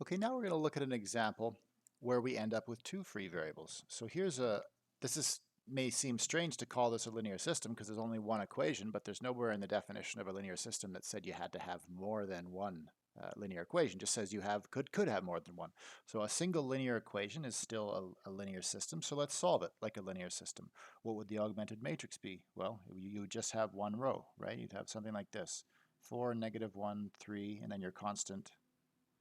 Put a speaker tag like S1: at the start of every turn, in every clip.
S1: Okay, now we're going to look at an example where we end up with two free variables. So may seem strange to call this a linear system because there's only one equation, but there's nowhere in the definition of a linear system that said you had to have more than one linear equation. It just says you could have more than one. So a single linear equation is still a linear system. So let's solve it like a linear system. What would the augmented matrix be? Well, you would just have one row, right? You'd have something like this: 4, -1, 3, and then your constant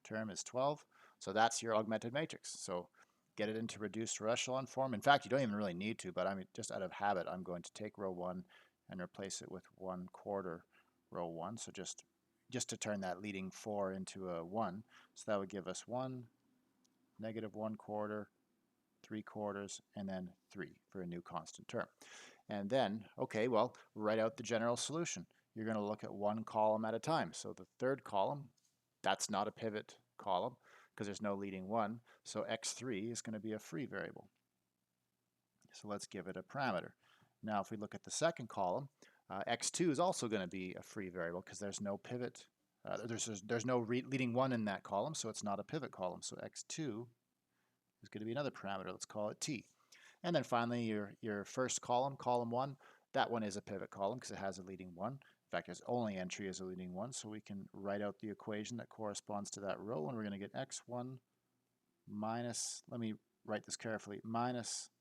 S1: term is 12. So that's your augmented matrix. So get it into reduced row echelon form. In fact, you don't even really need to, but I'm just out of habit, I'm going to take row 1 and replace it with 1/4 row 1. So just to turn that leading 4 into a 1. So that would give us 1, -1/4, 3/4, and then 3 for a new constant term. And then, okay, well, write out the general solution. You're going to look at one column at a time. So the third column, that's not a pivot column because there's no leading one. So x3 is going to be a free variable. So let's give it a parameter. Now if we look at the second column, x2 is also going to be a free variable because there's no pivot. There's no leading one in that column, so it's not a pivot column. So x2 is going to be another parameter. Let's call it t. And then finally, your first column, column 1, that one is a pivot column because it has a leading 1. In fact, its only entry is a leading 1, so we can write out the equation that corresponds to that row, and we're going to get x1 minus, let me write this carefully, minus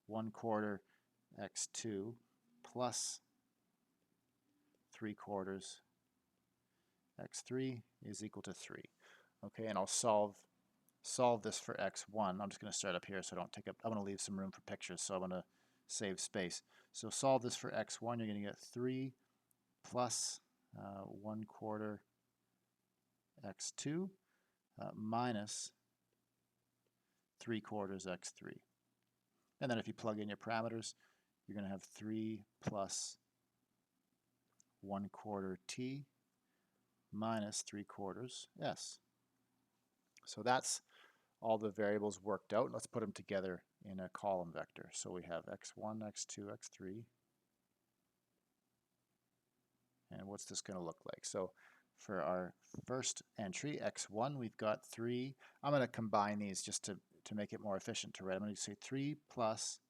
S1: 1/4 x2 plus 3/4 x3 is equal to 3. Okay, and I'll solve this for x1. I'm just going to start up here so I don't take up, I want to leave some room for pictures, so I want to save space. So solve this for x1, you're going to get 3 plus 1/4 x2 minus 3/4 x3. And then if you plug in your parameters, you're going to have 3 plus 1/4 t minus 3/4 s. So that's all the variables worked out. Let's put them together in a column vector. So we have x1, x2, x3. And what's this going to look like? So for our first entry, x1, we've got 3. I'm going to combine these just to make it more efficient to write. I'm going to say 3 plus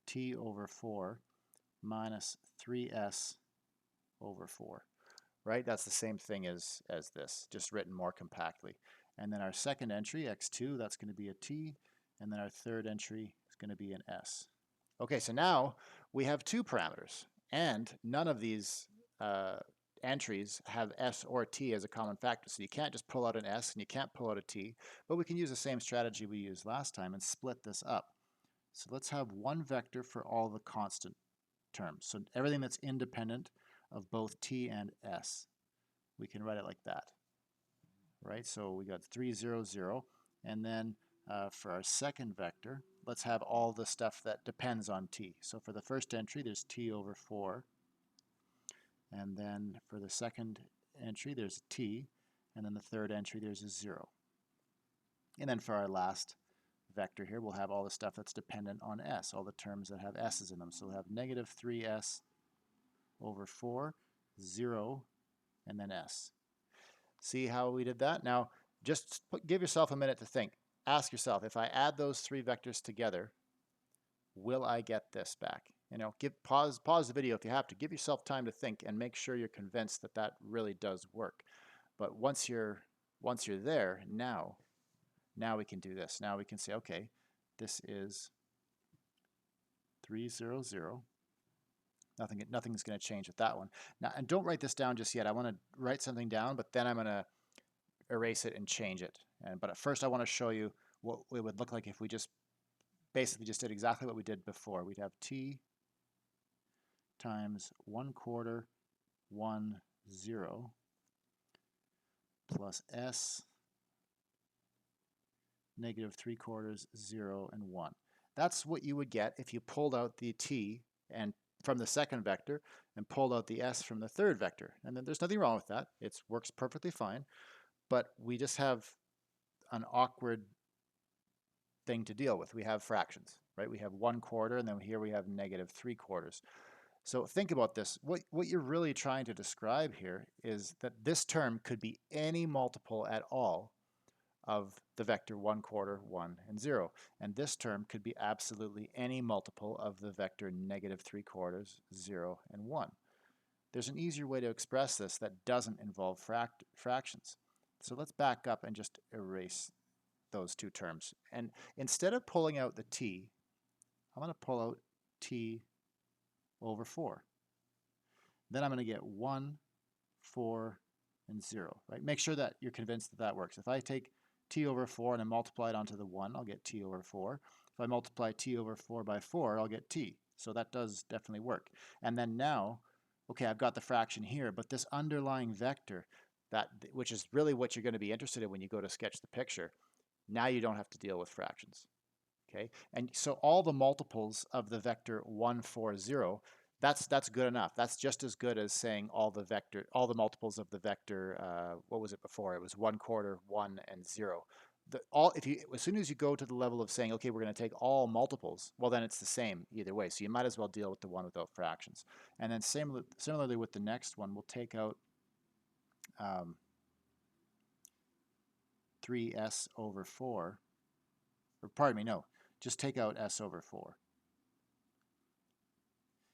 S1: t over 4 minus 3s over 4. Right? That's the same thing as this, just written more compactly. And then our second entry, x2, that's going to be a t. And then our third entry is going to be an s. Okay, so now we have two parameters. And none of these entries have s or t as a common factor. So you can't just pull out an s and you can't pull out a t. But we can use the same strategy we used last time and split this up. So let's have one vector for all the constant terms. So everything that's independent of both t and s. We can write it like that, right? So we got 3, 0, 0. And then for our second vector, let's have all the stuff that depends on t. So for the first entry, there's t over 4. And then for the second entry, there's a t. And then the third entry, there's a 0. And then for our last vector here, we'll have all the stuff that's dependent on s, all the terms that have s's in them. So we'll have negative 3s over 4, 0, and then s. See how we did that? Now, just give yourself a minute to think. Ask yourself, if I add those three vectors together, will I get this back? You know, pause the video if you have to. Give yourself time to think and make sure you're convinced that that really does work. But once you're there, now we can do this. Now we can say, okay, this is 3, 0, 0. Nothing's going to change with that one. Now, and don't write this down just yet. I want to write something down, but then I'm going to erase it and change it. But at first I want to show you what it would look like if we basically just did exactly what we did before. We'd have t times 1/4, 1, 0 plus s negative 3/4, 0, and 1. That's what you would get if you pulled out the t and from the second vector and pulled out the s from the third vector. And then there's nothing wrong with that. It works perfectly fine. But we just have an awkward thing to deal with. We have fractions, right? We have 1/4, and then here we have negative 3/4. So think about this. What you're really trying to describe here is that this term could be any multiple at all of the vector 1/4, 1, and 0. And this term could be absolutely any multiple of the vector -3/4, 0, and 1. There's an easier way to express this that doesn't involve fractions. So let's back up and just erase those two terms. And instead of pulling out the t, I'm going to pull out t over 4. Then I'm going to get 1, 4, and 0. Right? Make sure that you're convinced that that works. If I take t over 4 and I multiply it onto the 1, I'll get t over 4. If I multiply t over 4 by 4, I'll get t. So that does definitely work. And then now, okay, I've got the fraction here, but this underlying vector, which is really what you're going to be interested in when you go to sketch the picture, now you don't have to deal with fractions. Okay, and so all the multiples of the vector 1, 4, 0, that's good enough. That's just as good as saying all the multiples of the vector. What was it before? It was 1/4, 1, and 0. As soon as you go to the level of saying, okay, we're going to take all multiples, well, then it's the same either way. So you might as well deal with the one without fractions. And then similarly with the next one, we'll take out 3s over 4. Or pardon me, no, just take out s over 4.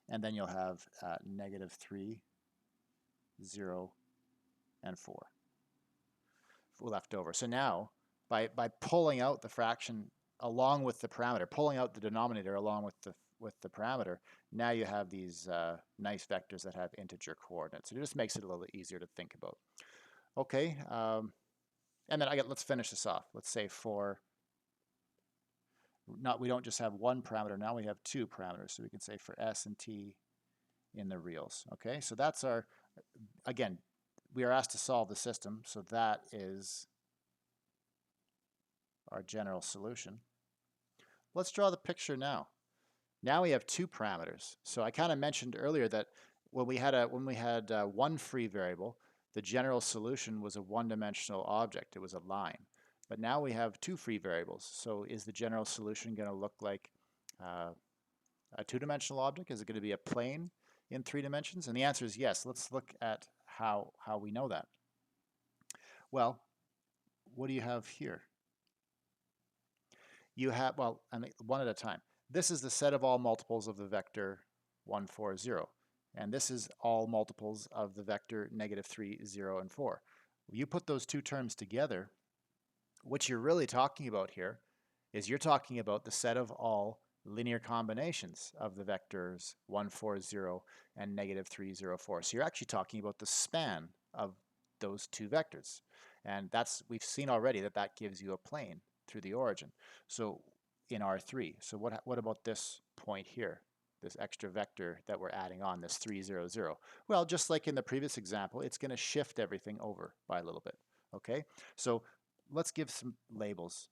S1: And then you'll have -3, 0, and 4 left over. So now, by pulling out the fraction along with the parameter, pulling out the denominator along with the parameter, now you have these nice vectors that have integer coordinates. It just makes it a little easier to think about. Okay, and then let's finish this off. Let's say we don't just have one parameter, now we have two parameters. So we can say for s and t in the reals. Okay, so that's again, we are asked to solve the system, so that is our general solution. Let's draw the picture now. Now we have two parameters. So I kind of mentioned earlier that when we had one free variable, the general solution was a one-dimensional object. It was a line. But now we have two free variables. So is the general solution going to look like a two-dimensional object? Is it going to be a plane in 3 dimensions? And the answer is yes. Let's look at how we know that. Well, what do you have here? You have, well, I mean, one at a time. This is the set of all multiples of the vector 1, 4, 0. And this is all multiples of the vector -3, 0, and 4. You put those two terms together, what you're really talking about here is you're talking about the set of all linear combinations of the vectors 1, 4, 0 and -3, 0, 4. So you're actually talking about the span of those two vectors. And we've seen already that gives you a plane through the origin. So in R3, so what about this point here, this extra vector that we're adding on, this 3, 0, 0? Well, just like in the previous example, it's going to shift everything over by a little bit. Okay, so let's give some labels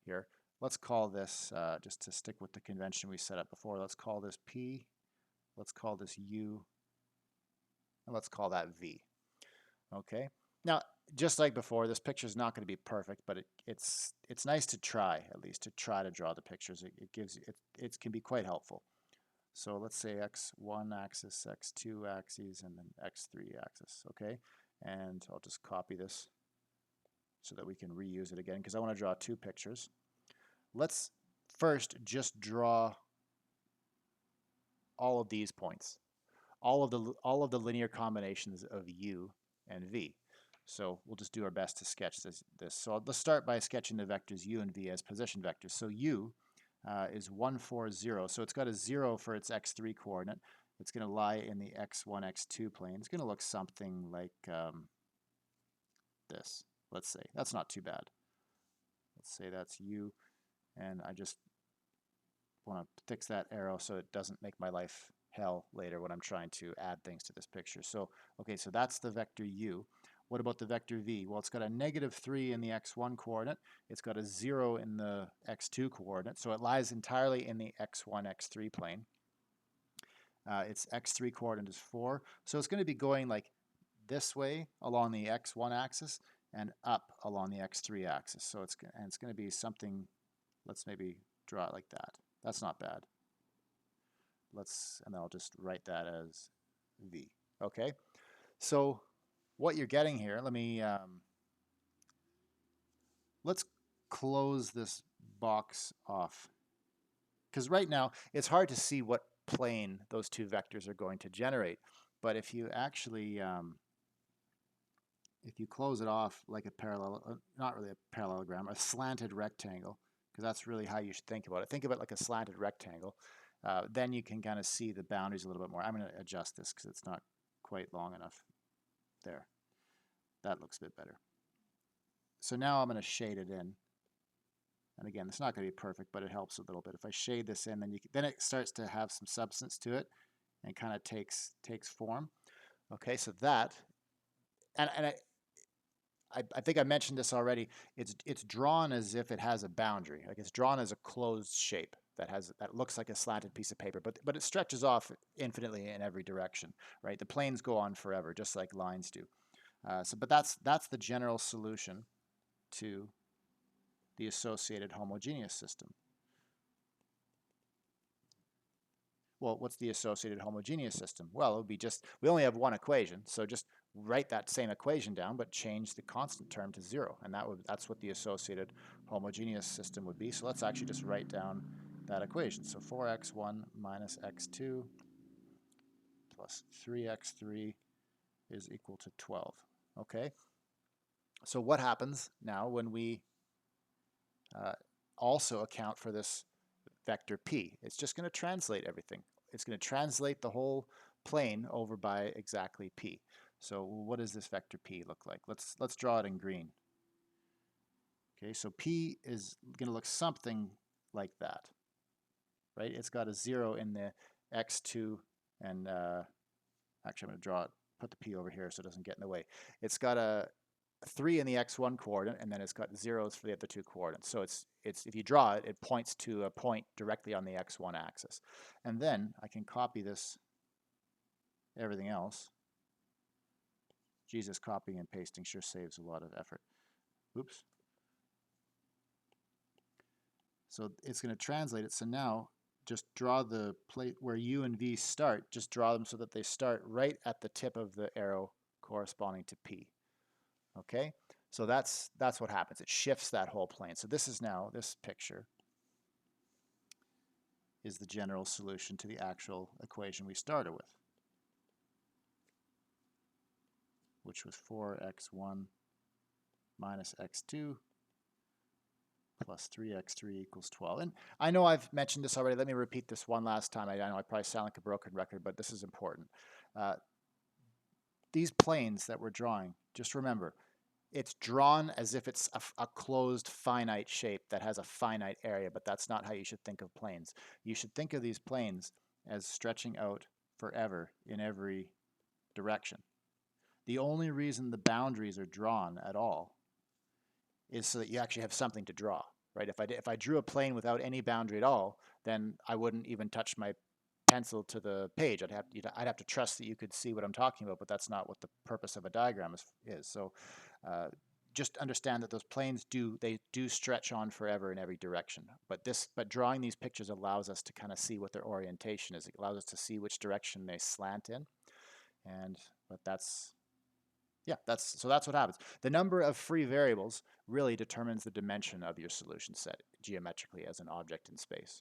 S1: here. Let's call this, just to stick with the convention we set up before, let's call this P, let's call this U, and let's call that V. Okay, now just like before, this picture is not going to be perfect, but it's nice to try, at least to try to draw the pictures. It can be quite helpful. So let's say x1 axis, x2 axes, and then x3 axis. Okay, and I'll just copy this so that we can reuse it again, because I want to draw two pictures. Let's first just draw all of these points, all of the linear combinations of u and v. So we'll just do our best to sketch this. So let's start by sketching the vectors u and v as position vectors. So u is 1, 4, 0. So it's got a 0 for its x3 coordinate. It's going to lie in the x1, x2 plane. It's going to look something like this, let's say. That's not too bad. Let's say that's u. And I just want to fix that arrow so it doesn't make my life hell later when I'm trying to add things to this picture. So, okay, so that's the vector u. What about the vector v? Well, it's got a -3 in the x1 coordinate. It's got a 0 in the x2 coordinate. So it lies entirely in the x1, x3 plane. Its x3 coordinate is 4. So it's going to be going like this way along the x1 axis and up along the x3 axis. So it's going to be something, let's maybe draw it like that. That's not bad. and I'll just write that as v. Okay, so what you're getting here, let's close this box off, because right now it's hard to see what plane those two vectors are going to generate. But if you actually if you close it off like a not really a parallelogram, a slanted rectangle, because that's really how you should think about it. Think of it like a slanted rectangle. Then you can kind of see the boundaries a little bit more. I'm going to adjust this because it's not quite long enough. There. That looks a bit better. So now I'm going to shade it in. And again, it's not going to be perfect, but it helps a little bit. If I shade this in, then it starts to have some substance to it and kind of takes form. Okay, so that, and I think I mentioned this already. It's drawn as if it has a boundary, like it's drawn as a closed shape that looks like a slanted piece of paper, but it stretches off infinitely in every direction, right? The planes go on forever, just like lines do. But that's the general solution to the associated homogeneous system. Well, what's the associated homogeneous system? Well, it would be we only have one equation, so just write that same equation down, but change the constant term to 0, and that's what the associated homogeneous system would be. So let's actually just write down that equation. So 4x1 minus x2 plus 3x3 is equal to 12. Okay? So what happens now when we also account for this vector p? It's just going to translate everything. It's going to translate the whole plane over by exactly p. So what does this vector p look like? Let's draw it in green. Okay, so p is going to look something like that, right? It's got a 0 in the x2, and actually I'm going to put the p over here so it doesn't get in the way. It's got a 3 in the x1 coordinate, and then it's got zeros for the other two coordinates. So it's if you draw it, it points to a point directly on the x1 axis. And then I can copy this, everything else. Jesus, copying and pasting sure saves a lot of effort. Oops. So it's going to translate it. So now just draw the plate where u and v start. Just draw them so that they start right at the tip of the arrow corresponding to p. Okay? So that's what happens. It shifts that whole plane. So this picture is the general solution to the actual equation we started with, which was 4x1 minus x2 plus 3x3 equals 12. And I know I've mentioned this already. Let me repeat this one last time. I know I probably sound like a broken record, but this is important. These planes that we're drawing, just remember, it's drawn as if it's a closed finite shape that has a finite area, but that's not how you should think of planes. You should think of these planes as stretching out forever in every direction. The only reason the boundaries are drawn at all is so that you actually have something to draw, right? If I drew a plane without any boundary at all, then I wouldn't even touch my pencil to the page. I'd have to trust that you could see what I'm talking about, but that's not what the purpose of a diagram is. So just understand that those planes do stretch on forever in every direction. But drawing these pictures allows us to kind of see what their orientation is. It allows us to see which direction they slant in. So that's what happens. The number of free variables really determines the dimension of your solution set geometrically as an object in space.